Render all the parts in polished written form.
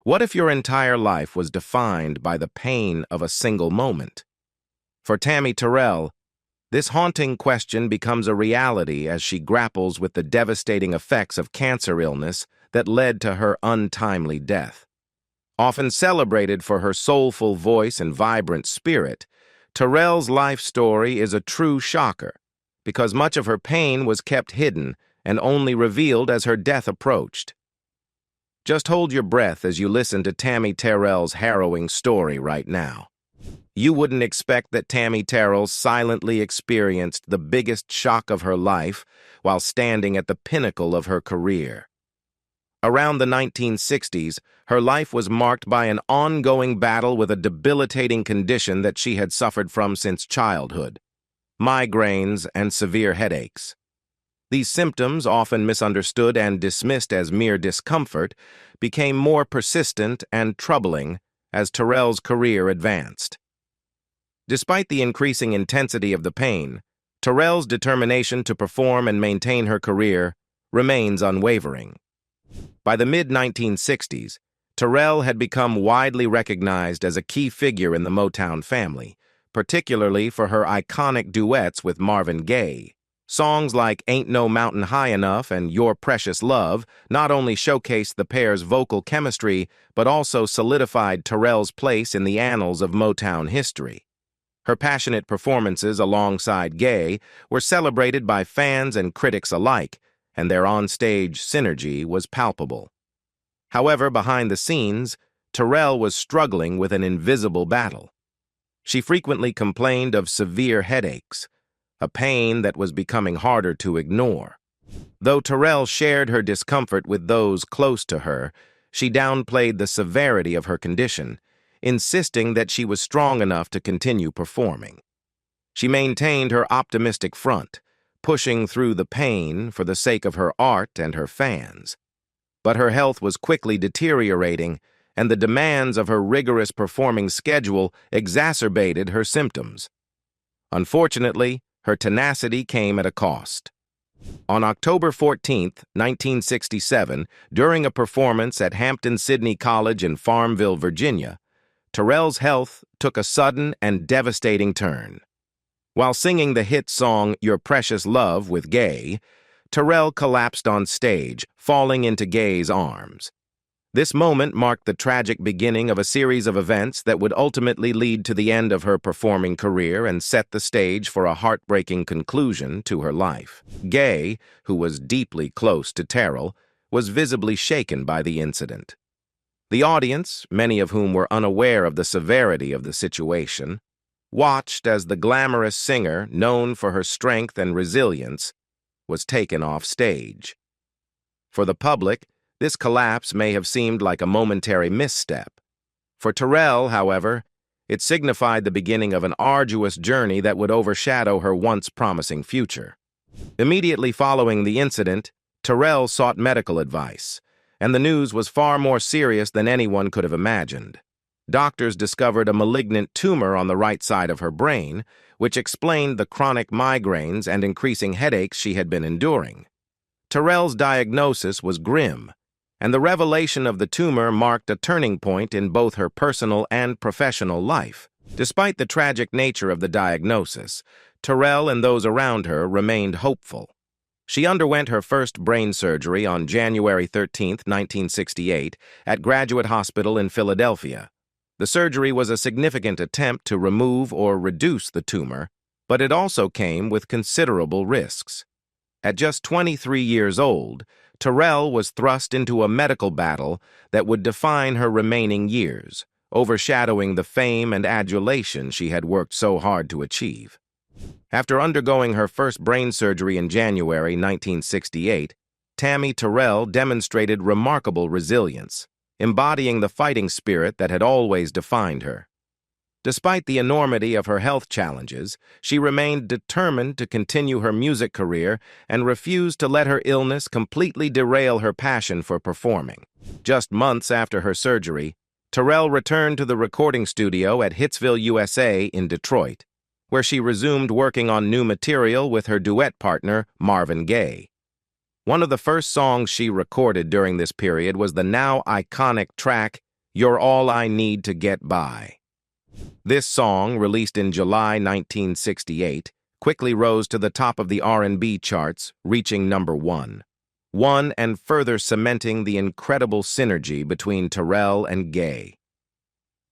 What if your entire life was defined by the pain of a single moment? For Tammi Terrell, this haunting question becomes a reality as she grapples with the devastating effects of cancer illness that led to her untimely death. Often celebrated for her soulful voice and vibrant spirit, Terrell's life story is a true shocker because much of her pain was kept hidden and only revealed as her death approached. Just hold your breath as you listen to Tammi Terrell's harrowing story right now. You wouldn't expect that Tammi Terrell silently experienced the biggest shock of her life while standing at the pinnacle of her career. Around the 1960s, her life was marked by an ongoing battle with a debilitating condition that she had suffered from since childhood: migraines and severe headaches. These symptoms, often misunderstood and dismissed as mere discomfort, became more persistent and troubling as Terrell's career advanced. Despite the increasing intensity of the pain, Terrell's determination to perform and maintain her career remains unwavering. By the mid-1960s, Terrell had become widely recognized as a key figure in the Motown family, particularly for her iconic duets with Marvin Gaye. Songs like Ain't No Mountain High Enough and Your Precious Love not only showcased the pair's vocal chemistry, but also solidified Terrell's place in the annals of Motown history. Her passionate performances alongside Gaye were celebrated by fans and critics alike, and their on-stage synergy was palpable. However, behind the scenes, Terrell was struggling with an invisible battle. She frequently complained of severe headaches, a pain that was becoming harder to ignore. Though Terrell shared her discomfort with those close to her, she downplayed the severity of her condition, insisting that she was strong enough to continue performing. She maintained her optimistic front, pushing through the pain for the sake of her art and her fans. But her health was quickly deteriorating, and the demands of her rigorous performing schedule exacerbated her symptoms. Unfortunately, her tenacity came at a cost. On October 14, 1967, during a performance at Hampton-Sydney College in Farmville, Virginia, Terrell's health took a sudden and devastating turn. While singing the hit song Your Precious Love with Gaye, Terrell collapsed on stage, falling into Gaye's arms. This moment marked the tragic beginning of a series of events that would ultimately lead to the end of her performing career and set the stage for a heartbreaking conclusion to her life. Gaye, who was deeply close to Terrell, was visibly shaken by the incident. The audience, many of whom were unaware of the severity of the situation, watched as the glamorous singer, known for her strength and resilience, was taken off stage. For the public, this collapse may have seemed like a momentary misstep. For Terrell, however, it signified the beginning of an arduous journey that would overshadow her once promising future. Immediately following the incident, Terrell sought medical advice, and the news was far more serious than anyone could have imagined. Doctors discovered a malignant tumor on the right side of her brain, which explained the chronic migraines and increasing headaches she had been enduring. Terrell's diagnosis was grim, and the revelation of the tumor marked a turning point in both her personal and professional life. Despite the tragic nature of the diagnosis, Terrell and those around her remained hopeful. She underwent her first brain surgery on January 13, 1968, at Graduate Hospital in Philadelphia. The surgery was a significant attempt to remove or reduce the tumor, but it also came with considerable risks. At just 23 years old, Terrell was thrust into a medical battle that would define her remaining years, overshadowing the fame and adulation she had worked so hard to achieve. After undergoing her first brain surgery in January 1968, Tammi Terrell demonstrated remarkable resilience, embodying the fighting spirit that had always defined her. Despite the enormity of her health challenges, she remained determined to continue her music career and refused to let her illness completely derail her passion for performing. Just months after her surgery, Terrell returned to the recording studio at Hitsville, USA in Detroit, where she resumed working on new material with her duet partner, Marvin Gaye. One of the first songs she recorded during this period was the now iconic track, You're All I Need to Get By. This song, released in July 1968, quickly rose to the top of the R&B charts, reaching #1. One and further cementing the incredible synergy between Terrell and Gaye.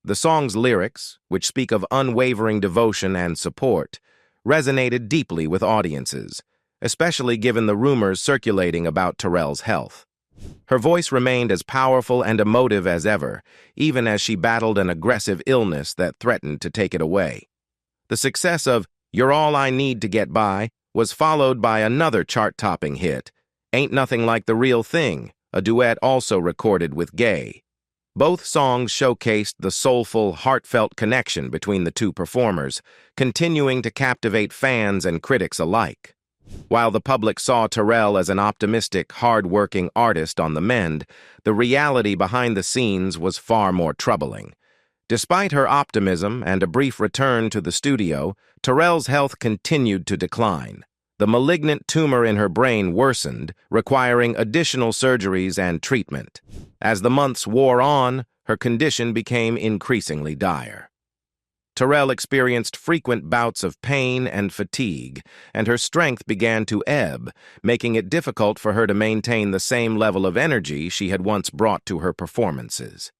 The song's lyrics, which speak of unwavering devotion and support, resonated deeply with audiences, especially given the rumors circulating about Terrell's health. Her voice remained as powerful and emotive as ever, even as she battled an aggressive illness that threatened to take it away. The success of You're All I Need to Get By was followed by another chart-topping hit, Ain't Nothing Like the Real Thing, a duet also recorded with Gaye. Both songs showcased the soulful, heartfelt connection between the two performers, continuing to captivate fans and critics alike. While the public saw Terrell as an optimistic, hard-working artist on the mend, the reality behind the scenes was far more troubling. Despite her optimism and a brief return to the studio, Terrell's health continued to decline. The malignant tumor in her brain worsened, requiring additional surgeries and treatment. As the months wore on, her condition became increasingly dire. Terrell experienced frequent bouts of pain and fatigue, and her strength began to ebb, making it difficult for her to maintain the same level of energy she had once brought to her performances.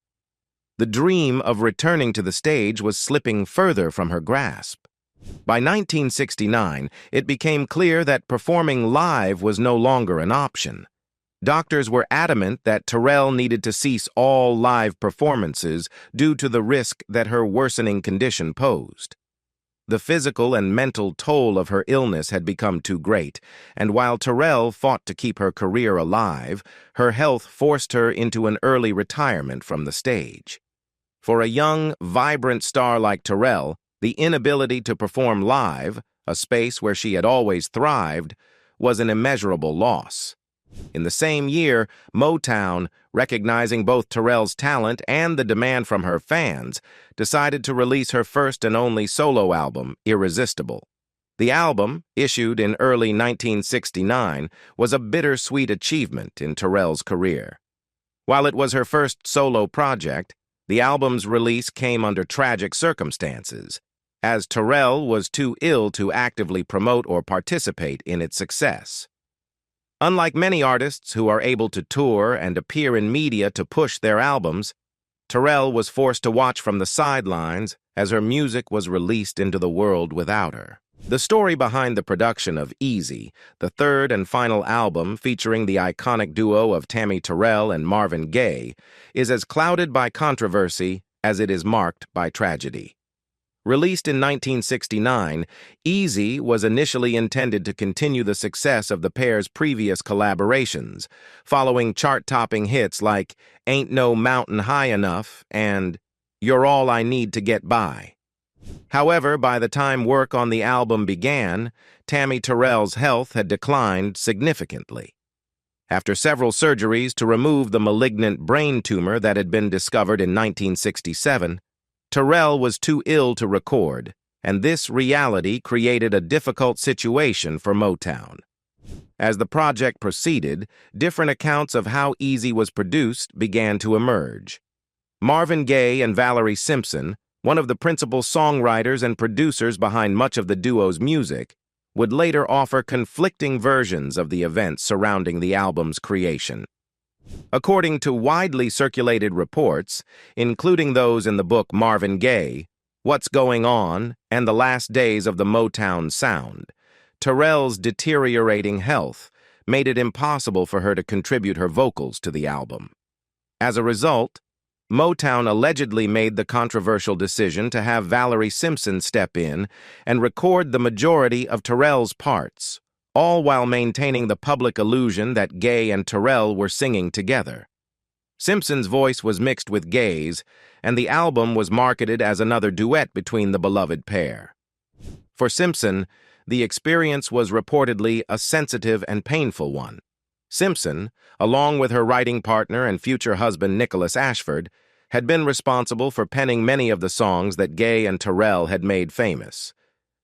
The dream of returning to the stage was slipping further from her grasp. By 1969, it became clear that performing live was no longer an option. Doctors were adamant that Terrell needed to cease all live performances due to the risk that her worsening condition posed. The physical and mental toll of her illness had become too great, and while Terrell fought to keep her career alive, her health forced her into an early retirement from the stage. For a young, vibrant star like Terrell, the inability to perform live, a space where she had always thrived, was an immeasurable loss. In the same year, Motown, recognizing both Terrell's talent and the demand from her fans, decided to release her first and only solo album, Irresistible. The album, issued in early 1969, was a bittersweet achievement in Terrell's career. While it was her first solo project, the album's release came under tragic circumstances, as Terrell was too ill to actively promote or participate in its success. Unlike many artists who are able to tour and appear in media to push their albums, Terrell was forced to watch from the sidelines as her music was released into the world without her. The story behind the production of Easy, the third and final album featuring the iconic duo of Tammi Terrell and Marvin Gaye, is as clouded by controversy as it is marked by tragedy. Released in 1969, Easy was initially intended to continue the success of the pair's previous collaborations, following chart-topping hits like Ain't No Mountain High Enough and You're All I Need to Get By. However, by the time work on the album began, Tammi Terrell's health had declined significantly. After several surgeries to remove the malignant brain tumor that had been discovered in 1967, Terrell was too ill to record, and this reality created a difficult situation for Motown. As the project proceeded, different accounts of how Easy was produced began to emerge. Marvin Gaye and Valerie Simpson, one of the principal songwriters and producers behind much of the duo's music, would later offer conflicting versions of the events surrounding the album's creation. According to widely circulated reports, including those in the book Marvin Gaye, What's Going On, and The Last Days of the Motown Sound, Terrell's deteriorating health made it impossible for her to contribute her vocals to the album. As a result, Motown allegedly made the controversial decision to have Valerie Simpson step in and record the majority of Terrell's parts, all while maintaining the public illusion that Gaye and Terrell were singing together. Simpson's voice was mixed with Gaye's, and the album was marketed as another duet between the beloved pair. For Simpson, the experience was reportedly a sensitive and painful one. Simpson, along with her writing partner and future husband Nicholas Ashford, had been responsible for penning many of the songs that Gaye and Terrell had made famous.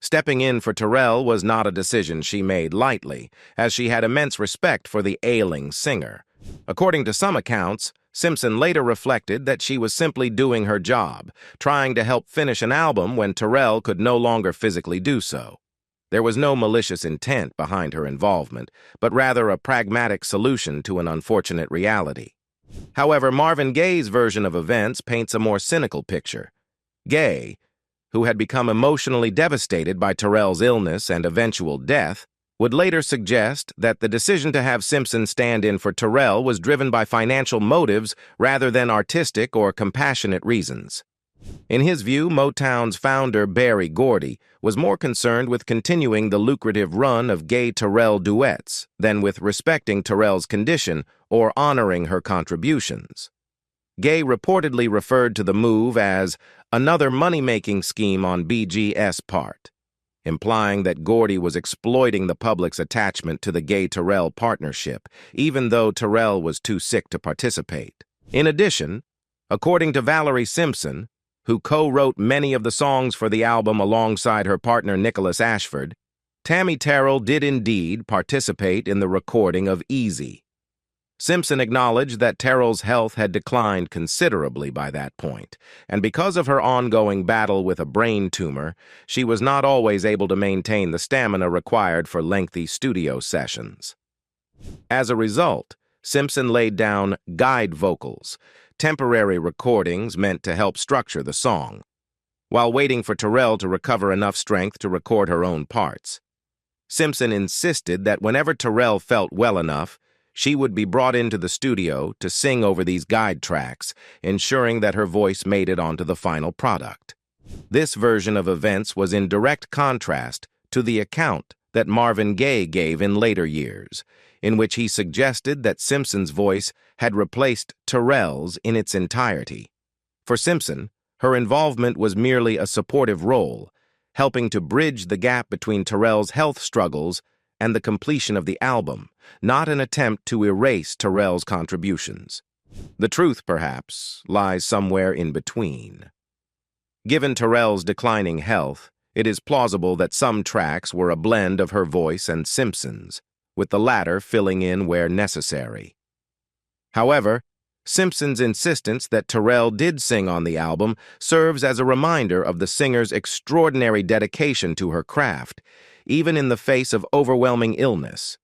Stepping in for Terrell was not a decision she made lightly, as she had immense respect for the ailing singer. According to some accounts, Simpson later reflected that she was simply doing her job, trying to help finish an album when Terrell could no longer physically do so. There was no malicious intent behind her involvement, but rather a pragmatic solution to an unfortunate reality. However, Marvin Gaye's version of events paints a more cynical picture. Gaye, who had become emotionally devastated by Terrell's illness and eventual death, would later suggest that the decision to have Simpson stand in for Terrell was driven by financial motives rather than artistic or compassionate reasons. In his view, Motown's founder, Berry Gordy, was more concerned with continuing the lucrative run of Gaye-Terrell duets than with respecting Terrell's condition or honoring her contributions. Gaye reportedly referred to the move as another money-making scheme on BG's part, implying that Gordy was exploiting the public's attachment to the Gaye-Terrell partnership, even though Terrell was too sick to participate. In addition, according to Valerie Simpson, who co-wrote many of the songs for the album alongside her partner Nicholas Ashford, Tammi Terrell did indeed participate in the recording of Easy. Simpson acknowledged that Terrell's health had declined considerably by that point, and because of her ongoing battle with a brain tumor, she was not always able to maintain the stamina required for lengthy studio sessions. As a result, Simpson laid down guide vocals, temporary recordings meant to help structure the song, while waiting for Terrell to recover enough strength to record her own parts. Simpson insisted that whenever Terrell felt well enough, she would be brought into the studio to sing over these guide tracks, ensuring that her voice made it onto the final product. This version of events was in direct contrast to the account that Marvin Gaye gave in later years, in which he suggested that Simpson's voice had replaced Terrell's in its entirety. For Simpson, her involvement was merely a supportive role, helping to bridge the gap between Terrell's health struggles and the completion of the album, not an attempt to erase Terrell's contributions. The truth, perhaps, lies somewhere in between. Given Terrell's declining health, it is plausible that some tracks were a blend of her voice and Simpson's, with the latter filling in where necessary. However, Simpson's insistence that Terrell did sing on the album serves as a reminder of the singer's extraordinary dedication to her craft, even in the face of overwhelming illness.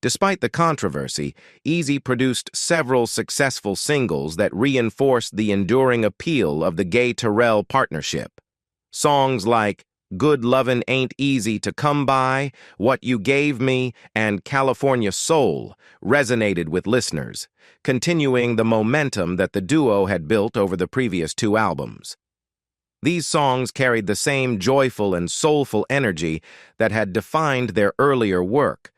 Despite the controversy, Easy produced several successful singles that reinforced the enduring appeal of the Gaye-Terrell partnership. Songs like Good Lovin' Ain't Easy to Come By, What You Gave Me, and California Soul resonated with listeners, continuing the momentum that the duo had built over the previous two albums. These songs carried the same joyful and soulful energy that had defined their earlier work,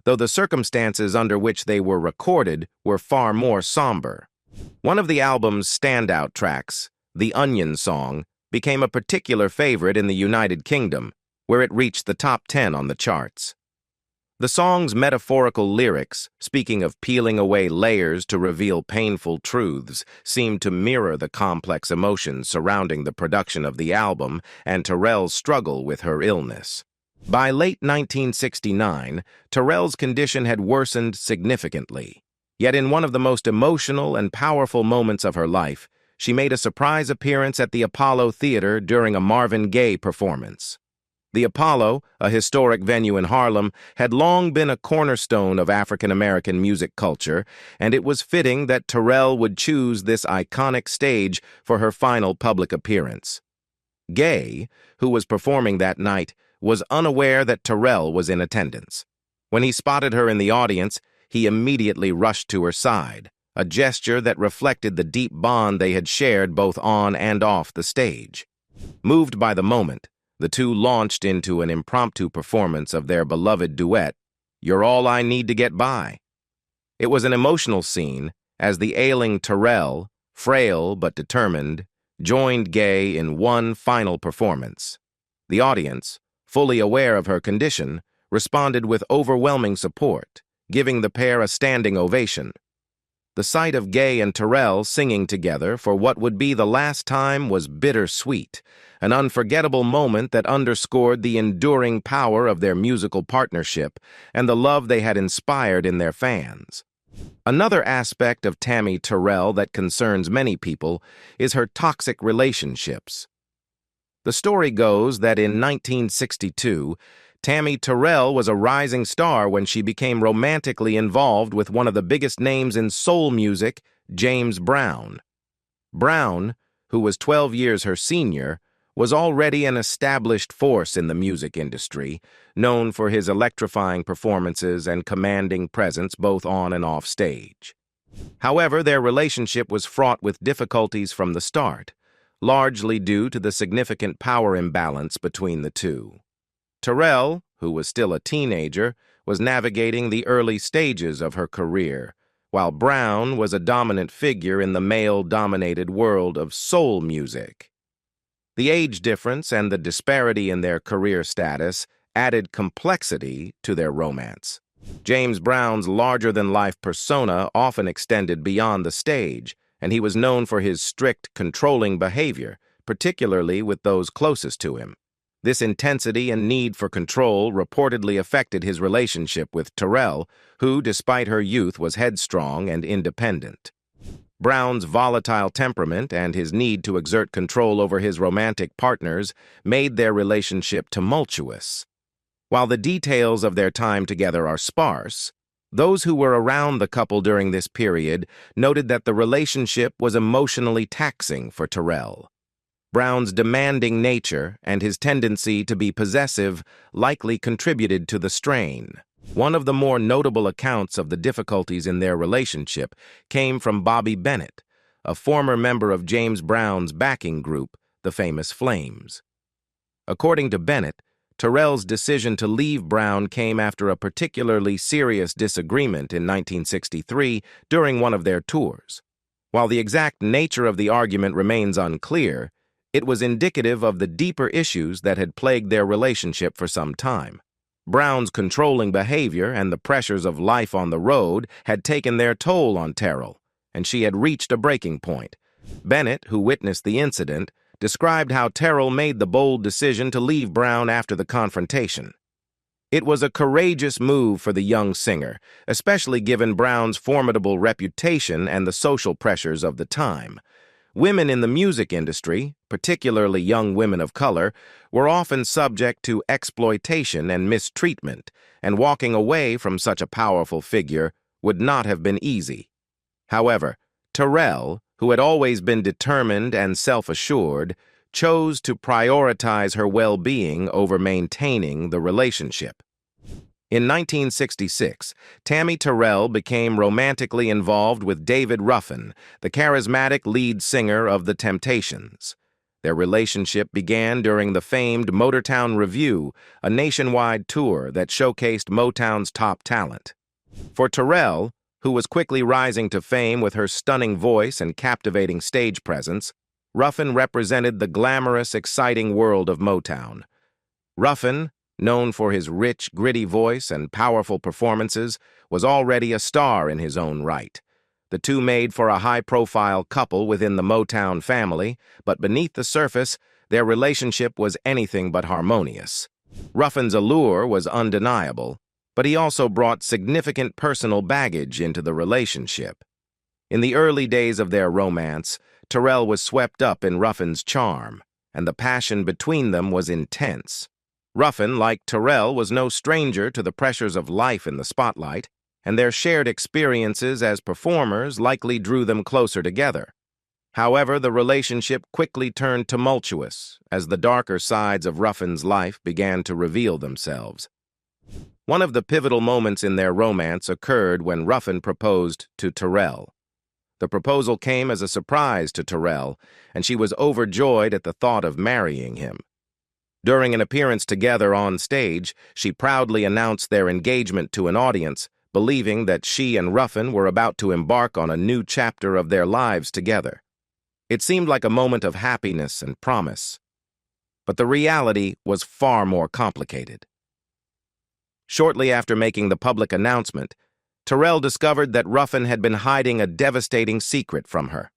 though the circumstances under which they were recorded were far more somber. One of the album's standout tracks, the Onion song, became a particular favorite in the United Kingdom, where it reached the top 10 on the charts. The song's metaphorical lyrics, speaking of peeling away layers to reveal painful truths, seemed to mirror the complex emotions surrounding the production of the album and Terrell's struggle with her illness. By late 1969, Terrell's condition had worsened significantly. Yet in one of the most emotional and powerful moments of her life, she made a surprise appearance at the Apollo Theater during a Marvin Gaye performance. The Apollo, a historic venue in Harlem, had long been a cornerstone of African-American music culture, and it was fitting that Terrell would choose this iconic stage for her final public appearance. Gaye, who was performing that night, was unaware that Terrell was in attendance. When he spotted her in the audience, he immediately rushed to her side, a gesture that reflected the deep bond they had shared both on and off the stage. Moved by the moment, the two launched into an impromptu performance of their beloved duet, You're All I Need to Get By. It was an emotional scene as the ailing Terrell, frail but determined, joined Gaye in one final performance. The audience, fully aware of her condition, responded with overwhelming support, giving the pair a standing ovation. The sight of Gaye and Terrell singing together for what would be the last time was bittersweet, an unforgettable moment that underscored the enduring power of their musical partnership and the love they had inspired in their fans. Another aspect of Tammi Terrell that concerns many people is her toxic relationships. The story goes that in 1962, Tammi Terrell was a rising star when she became romantically involved with one of the biggest names in soul music, James Brown. Brown, who was 12 years her senior, was already an established force in the music industry, known for his electrifying performances and commanding presence both on and off stage. However, their relationship was fraught with difficulties from the start, largely due to the significant power imbalance between the two. Terrell, who was still a teenager, was navigating the early stages of her career, while Brown was a dominant figure in the male-dominated world of soul music. The age difference and the disparity in their career status added complexity to their romance. James Brown's larger-than-life persona often extended beyond the stage, and he was known for his strict, controlling behavior, particularly with those closest to him. This intensity and need for control reportedly affected his relationship with Terrell, who, despite her youth, was headstrong and independent. Brown's volatile temperament and his need to exert control over his romantic partners made their relationship tumultuous. While the details of their time together are sparse, those who were around the couple during this period noted that the relationship was emotionally taxing for Terrell. Brown's demanding nature and his tendency to be possessive likely contributed to the strain. One of the more notable accounts of the difficulties in their relationship came from Bobby Bennett, a former member of James Brown's backing group, the famous Flames. According to Bennett, Terrell's decision to leave Brown came after a particularly serious disagreement in 1963 during one of their tours. While the exact nature of the argument remains unclear, it was indicative of the deeper issues that had plagued their relationship for some time. Brown's controlling behavior and the pressures of life on the road had taken their toll on Terrell, and she had reached a breaking point. Bennett, who witnessed the incident, described how Terrell made the bold decision to leave Brown after the confrontation. It was a courageous move for the young singer, especially given Brown's formidable reputation and the social pressures of the time. Women in the music industry, particularly young women of color, were often subject to exploitation and mistreatment, and walking away from such a powerful figure would not have been easy. However, Terrell, who had always been determined and self-assured, chose to prioritize her well-being over maintaining the relationship. In 1966, Tammi Terrell became romantically involved with David Ruffin, the charismatic lead singer of The Temptations. Their relationship began during the famed Motortown Revue, a nationwide tour that showcased Motown's top talent. For Terrell, who was quickly rising to fame with her stunning voice and captivating stage presence, Ruffin represented the glamorous, exciting world of Motown. Ruffin, known for his rich, gritty voice and powerful performances, was already a star in his own right. The two made for a high-profile couple within the Motown family, but beneath the surface, their relationship was anything but harmonious. Ruffin's allure was undeniable, but he also brought significant personal baggage into the relationship. In the early days of their romance, Terrell was swept up in Ruffin's charm, and the passion between them was intense. Ruffin, like Terrell, was no stranger to the pressures of life in the spotlight, and their shared experiences as performers likely drew them closer together. However, the relationship quickly turned tumultuous as the darker sides of Ruffin's life began to reveal themselves. One of the pivotal moments in their romance occurred when Ruffin proposed to Terrell. The proposal came as a surprise to Terrell, and she was overjoyed at the thought of marrying him. During an appearance together on stage, she proudly announced their engagement to an audience, believing that she and Ruffin were about to embark on a new chapter of their lives together. It seemed like a moment of happiness and promise, but the reality was far more complicated. Shortly after making the public announcement, Terrell discovered that Ruffin had been hiding a devastating secret from her.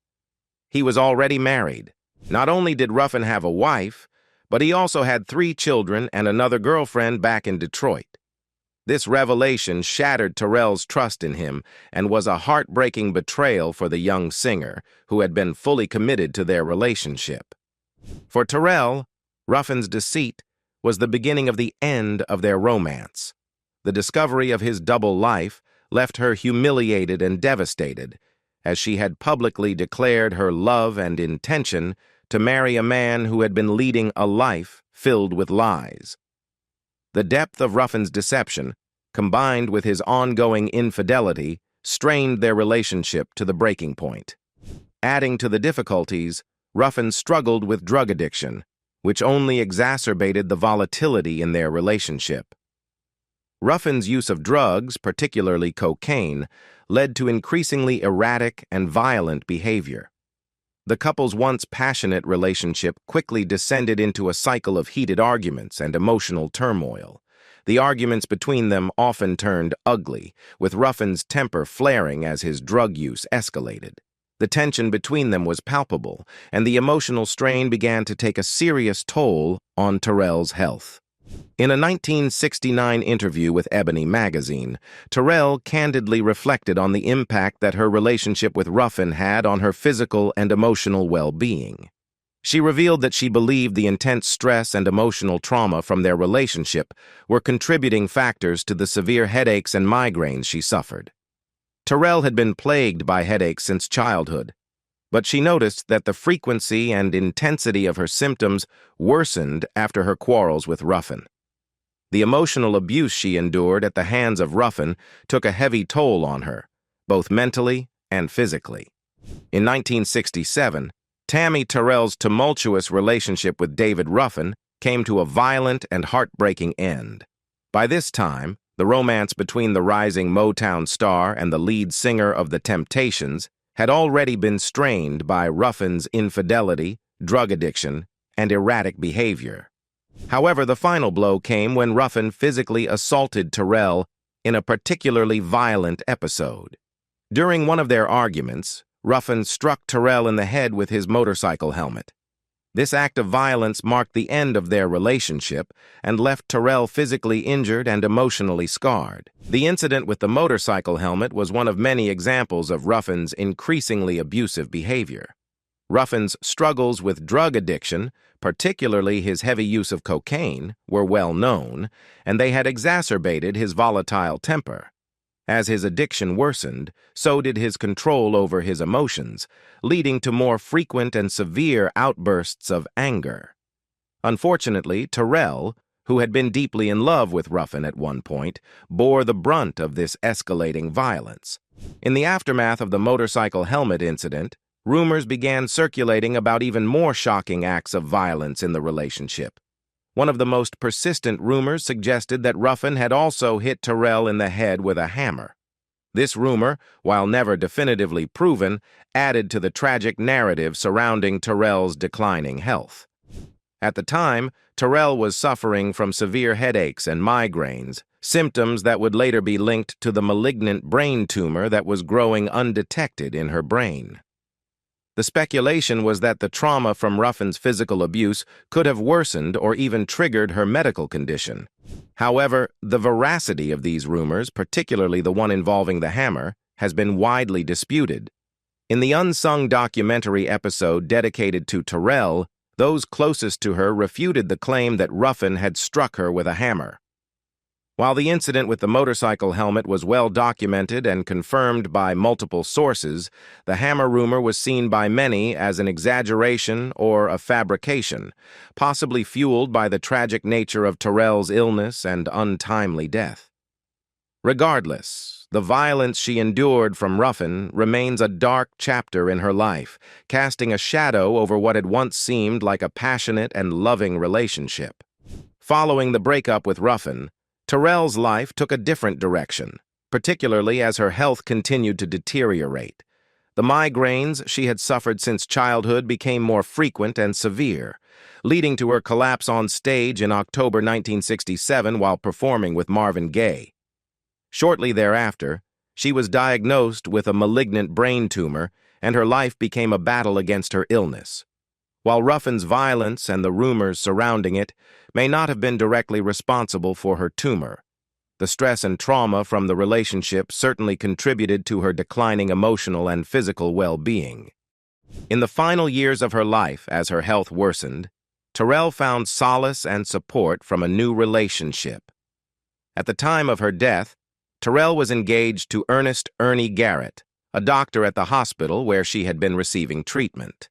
He was already married. Not only did Ruffin have a wife, but he also had 3 children and another girlfriend back in Detroit. This revelation shattered Terrell's trust in him and was a heartbreaking betrayal for the young singer, who had been fully committed to their relationship. For Terrell, Ruffin's deceit was the beginning of the end of their romance. The discovery of his double life left her humiliated and devastated, as she had publicly declared her love and intention to marry a man who had been leading a life filled with lies. The depth of Ruffin's deception, combined with his ongoing infidelity, strained their relationship to the breaking point. Adding to the difficulties, Ruffin struggled with drug addiction, which only exacerbated the volatility in their relationship. Ruffin's use of drugs, particularly cocaine, led to increasingly erratic and violent behavior. The couple's once passionate relationship quickly descended into a cycle of heated arguments and emotional turmoil. The arguments between them often turned ugly, with Ruffin's temper flaring as his drug use escalated. The tension between them was palpable, and the emotional strain began to take a serious toll on Terrell's health. In a 1969 interview with Ebony magazine, Terrell candidly reflected on the impact that her relationship with Ruffin had on her physical and emotional well-being. She revealed that she believed the intense stress and emotional trauma from their relationship were contributing factors to the severe headaches and migraines she suffered. Terrell had been plagued by headaches since childhood, but she noticed that the frequency and intensity of her symptoms worsened after her quarrels with Ruffin. The emotional abuse she endured at the hands of Ruffin took a heavy toll on her, both mentally and physically. In 1967, Tammi Terrell's tumultuous relationship with David Ruffin came to a violent and heartbreaking end. By this time, the romance between the rising Motown star and the lead singer of The Temptations had already been strained by Ruffin's infidelity, drug addiction, and erratic behavior. However, the final blow came when Ruffin physically assaulted Terrell in a particularly violent episode. During one of their arguments, Ruffin struck Terrell in the head with his motorcycle helmet. This act of violence marked the end of their relationship and left Terrell physically injured and emotionally scarred. The incident with the motorcycle helmet was one of many examples of Ruffin's increasingly abusive behavior. Ruffin's struggles with drug addiction, particularly his heavy use of cocaine, were well known, and they had exacerbated his volatile temper. As his addiction worsened, so did his control over his emotions, leading to more frequent and severe outbursts of anger. Unfortunately, Terrell, who had been deeply in love with Ruffin at one point, bore the brunt of this escalating violence. In the aftermath of the motorcycle helmet incident, rumors began circulating about even more shocking acts of violence in the relationship. One of the most persistent rumors suggested that Ruffin had also hit Terrell in the head with a hammer. This rumor, while never definitively proven, added to the tragic narrative surrounding Terrell's declining health. At the time, Terrell was suffering from severe headaches and migraines, symptoms that would later be linked to the malignant brain tumor that was growing undetected in her brain. The speculation was that the trauma from Ruffin's physical abuse could have worsened or even triggered her medical condition. However, the veracity of these rumors, particularly the one involving the hammer, has been widely disputed. In the unsung documentary episode dedicated to Terrell, those closest to her refuted the claim that Ruffin had struck her with a hammer. While the incident with the motorcycle helmet was well documented and confirmed by multiple sources, the hammer rumor was seen by many as an exaggeration or a fabrication, possibly fueled by the tragic nature of Terrell's illness and untimely death. Regardless, the violence she endured from Ruffin remains a dark chapter in her life, casting a shadow over what had once seemed like a passionate and loving relationship. Following the breakup with Ruffin, Terrell's life took a different direction, particularly as her health continued to deteriorate. The migraines she had suffered since childhood became more frequent and severe, leading to her collapse on stage in October 1967 while performing with Marvin Gaye. Shortly thereafter, she was diagnosed with a malignant brain tumor, and her life became a battle against her illness. While Ruffin's violence and the rumors surrounding it may not have been directly responsible for her tumor, The stress and trauma from the relationship certainly contributed to her declining emotional and physical well-being. In the final years of her life, as her health worsened, Terrell found solace and support from a new relationship. At the time of her death, Terrell was engaged to Ernest Ernie Garrett, a doctor at the hospital where she had been receiving treatment.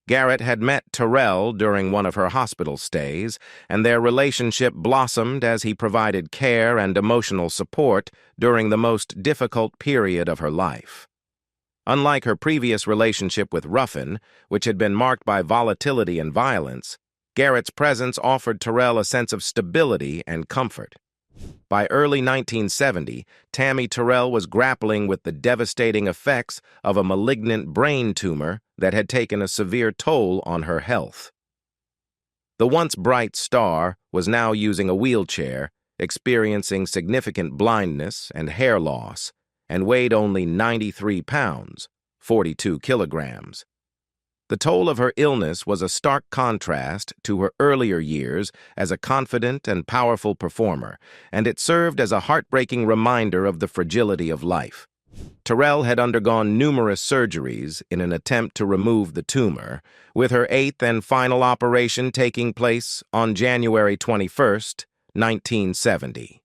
Garrett had met Terrell during one of her hospital stays, and their relationship blossomed as he provided care and emotional support during the most difficult period of her life. Unlike her previous relationship with Ruffin, which had been marked by volatility and violence, Garrett's presence offered Terrell a sense of stability and comfort. By early 1970, Tammi Terrell was grappling with the devastating effects of a malignant brain tumor that had taken a severe toll on her health. The once bright star was now using a wheelchair, experiencing significant blindness and hair loss, and weighed only 93 pounds, 42 kilograms. The toll of her illness was a stark contrast to her earlier years as a confident and powerful performer, and it served as a heartbreaking reminder of the fragility of life. Terrell had undergone numerous surgeries in an attempt to remove the tumor, with her 8th and final operation taking place on January 21, 1970.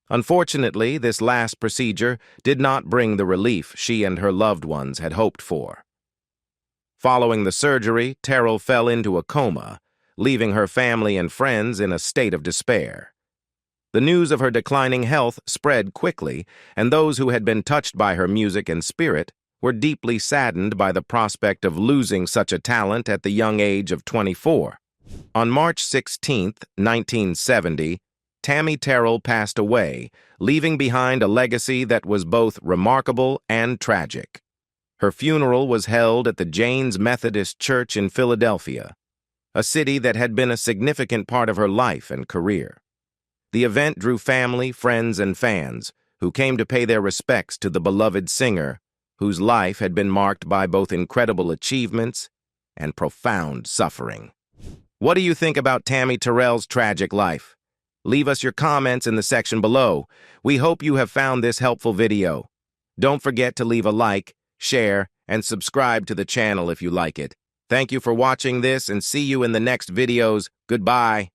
Unfortunately, this last procedure did not bring the relief she and her loved ones had hoped for. Following the surgery, Terrell fell into a coma, leaving her family and friends in a state of despair. The news of her declining health spread quickly, and those who had been touched by her music and spirit were deeply saddened by the prospect of losing such a talent at the young age of 24. On March 16, 1970, Tammi Terrell passed away, leaving behind a legacy that was both remarkable and tragic. Her funeral was held at the Janes Methodist Church in Philadelphia, a city that had been a significant part of her life and career. The event drew family, friends, and fans who came to pay their respects to the beloved singer, whose life had been marked by both incredible achievements and profound suffering. What do you think about Tammi Terrell's tragic life? Leave us your comments in the section below. We hope you have found this helpful video. Don't forget to leave a like, share, and subscribe to the channel if you like it. Thank you for watching this, and see you in the next videos. Goodbye.